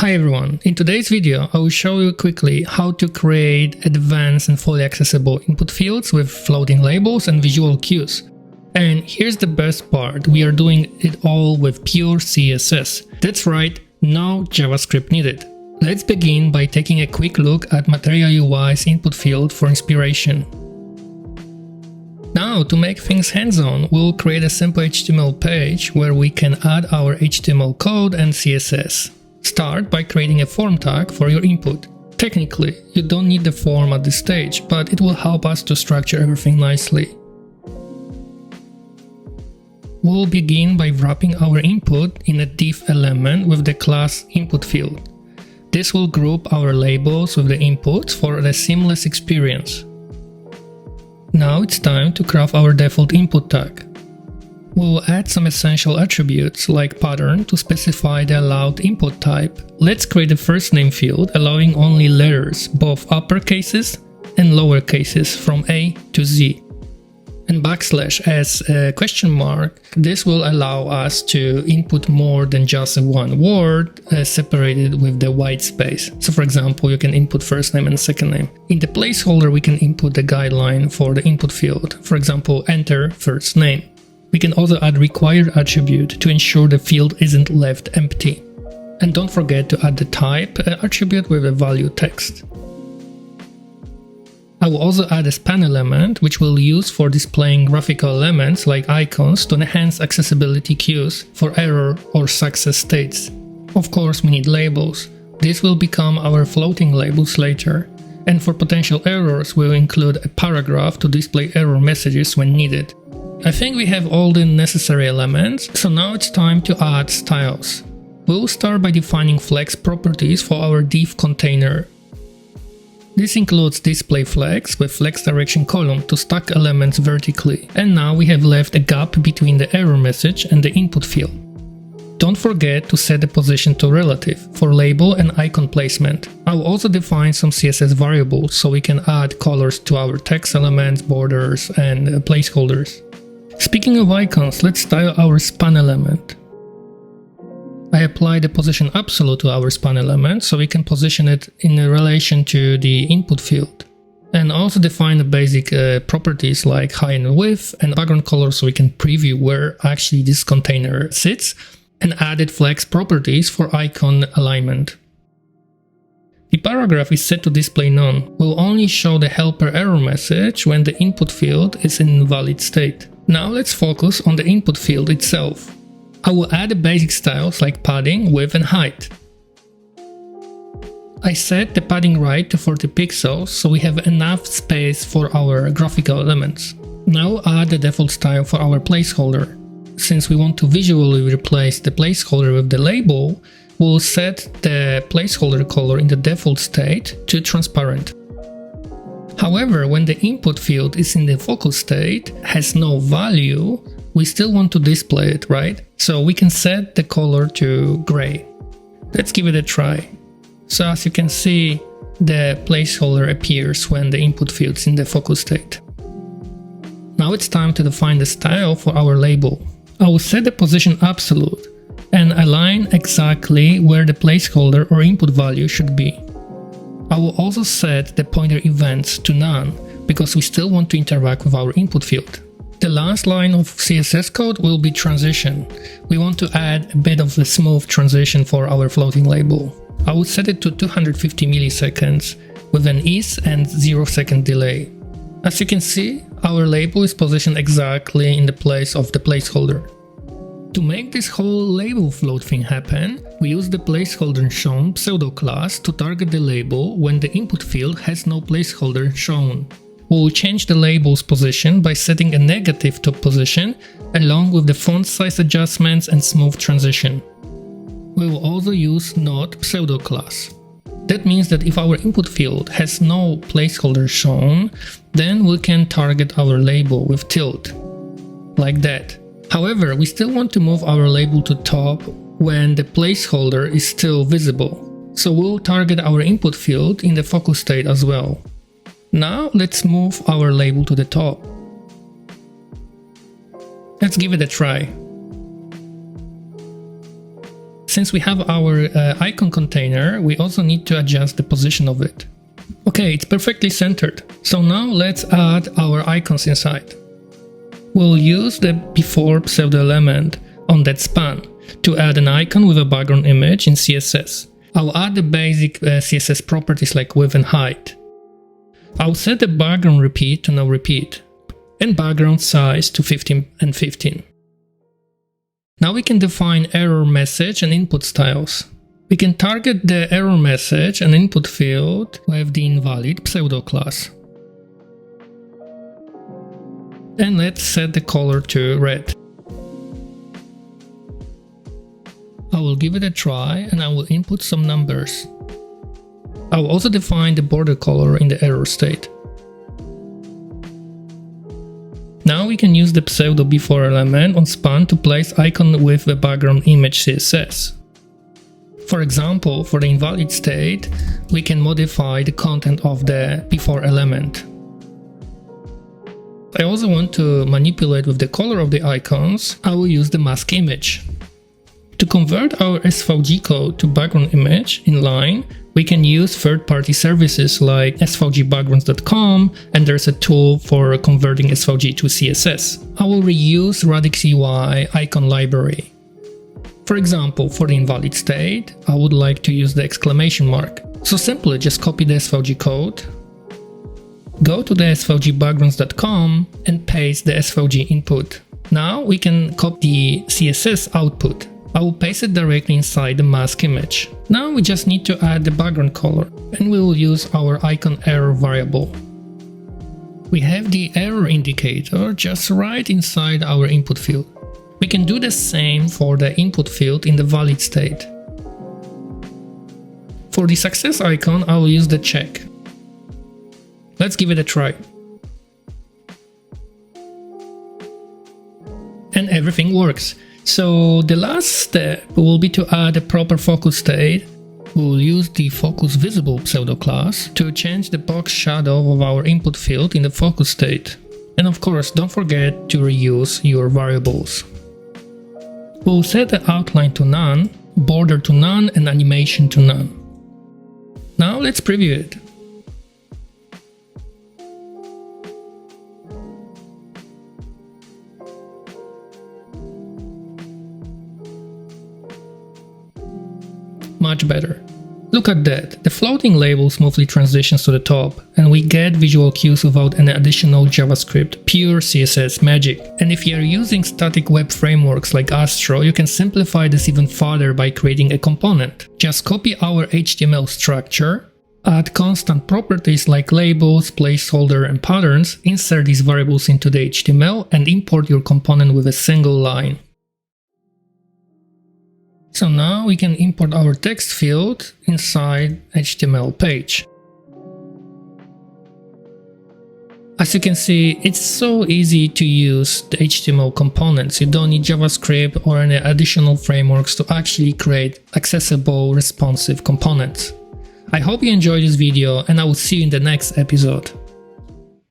Hi everyone, in today's video I will show you quickly how to create advanced and fully accessible input fields with floating labels and visual cues. And here's the best part, we are doing it all with pure CSS. That's right, no JavaScript needed. Let's begin by taking a quick look at Material UI's input field for inspiration. Now, to make things hands-on, we'll create a simple HTML page where we can add our HTML code and CSS. Start by creating a form tag for your input. Technically, you don't need the form at this stage, but it will help us to structure everything nicely. We'll begin by wrapping our input in a div element with the class input field. This will group our labels with the inputs for a seamless experience. Now it's time to craft our default input tag. We'll add some essential attributes like pattern to specify the allowed input type. Let's create a first name field allowing only letters, both uppercases and lowercases from A to Z. And backslash as a question mark, this will allow us to input more than just one word separated with the white space. So for example, you can input first name and second name. In the placeholder, we can input the guideline for the input field. For example, enter first name. We can also add required attribute to ensure the field isn't left empty. And don't forget to add the type attribute with a value text. I will also add a span element which we'll use for displaying graphical elements like icons to enhance accessibility cues for error or success states. Of course, we need labels. This will become our floating labels later. And for potential errors, we'll include a paragraph to display error messages when needed. I think we have all the necessary elements, so now it's time to add styles. We'll start by defining flex properties for our div container. This includes display flex with flex direction column to stack elements vertically. And now we have left a gap between the error message and the input field. Don't forget to set the position to relative for label and icon placement. I will also define some CSS variables so we can add colors to our text elements, borders, and placeholders. Speaking of icons, let's style our span element. I apply the position absolute to our span element so we can position it in relation to the input field. And also define the basic properties like height and width and background color so we can preview where actually this container sits, and added flex properties for icon alignment. The paragraph is set to display none. We'll only show the helper error message when the input field is in invalid state. Now let's focus on the input field itself. I will add the basic styles like padding, width and height. I set the padding right to 40 pixels so we have enough space for our graphical elements. Now add the default style for our placeholder. Since we want to visually replace the placeholder with the label, we'll set the placeholder color in the default state to transparent. However, when the input field is in the focal state, has no value, we still want to display it, right? So we can set the color to gray. Let's give it a try. So as you can see, the placeholder appears when the input field is in the focal state. Now it's time to define the style for our label. I will set the position absolute and align exactly where the placeholder or input value should be. I will also set the pointer events to none because we still want to interact with our input field. The last line of CSS code will be transition. We want to add a bit of a smooth transition for our floating label. I will set it to 250 milliseconds with an is and 0-second delay. As you can see, our label is positioned exactly in the place of the placeholder. To make this whole label float thing happen, we use the placeholder shown pseudo class to target the label when the input field has no placeholder shown. We'll change the label's position by setting a negative top position along with the font size adjustments and smooth transition. We will also use not pseudo class. That means that if our input field has no placeholder shown, then we can target our label with tilt, like that. However, we still want to move our label to top when the placeholder is still visible. So we'll target our input field in the focal state as well. Now let's move our label to the top. Let's give it a try. since we have our icon container, we also need to adjust the position of it. Okay, it's perfectly centered. So now let's add our icons inside. We'll use the before pseudo element on that span to add an icon with a background image in CSS. I'll add the basic CSS properties like width and height. I'll set the background repeat to no repeat and background size to 15 and 15. Now we can define error message and input styles. We can target the error message and input field with the invalid pseudo class. And let's set the color to red. I will give it a try and I will input some numbers. I will also define the border color in the error state. Now we can use the pseudo before element on span to place icon with the background image CSS. For example, for the invalid state, we can modify the content of the before element. I also want to manipulate with the color of the icons. I will use the mask image. To convert our SVG code to background image in line, we can use third-party services like svgbackgrounds.com, and there's a tool for converting SVG to CSS. I will reuse Radix UI icon library. For example, for the invalid state, I would like to use the exclamation mark. So simply just copy the SVG code, go to the svgbackgrounds.com and paste the SVG input. Now we can copy the CSS output. I will paste it directly inside the mask image. Now we just need to add the background color and we will use our icon error variable. We have the error indicator just right inside our input field. We can do the same for the input field in the valid state. For the success icon, I will use the check. Let's give it a try. And everything works. So the last step will be to add a proper focus state. We'll use the focus visible pseudo class to change the box shadow of our input field in the focus state. And of course, don't forget to reuse your variables. We'll set the outline to none, border to none, and animation to none. Now let's preview it. Much better. Look at that, the floating label smoothly transitions to the top, and we get visual cues without any additional JavaScript, pure CSS magic. And if you are using static web frameworks like Astro, you can simplify this even further by creating a component. Just copy our HTML structure, add constant properties like labels, placeholder, and patterns, insert these variables into the HTML, and import your component with a single line. So now we can import our text field inside HTML page. As you can see, it's so easy to use the HTML components. You don't need JavaScript or any additional frameworks to actually create accessible, responsive components. I hope you enjoyed this video and I will see you in the next episode.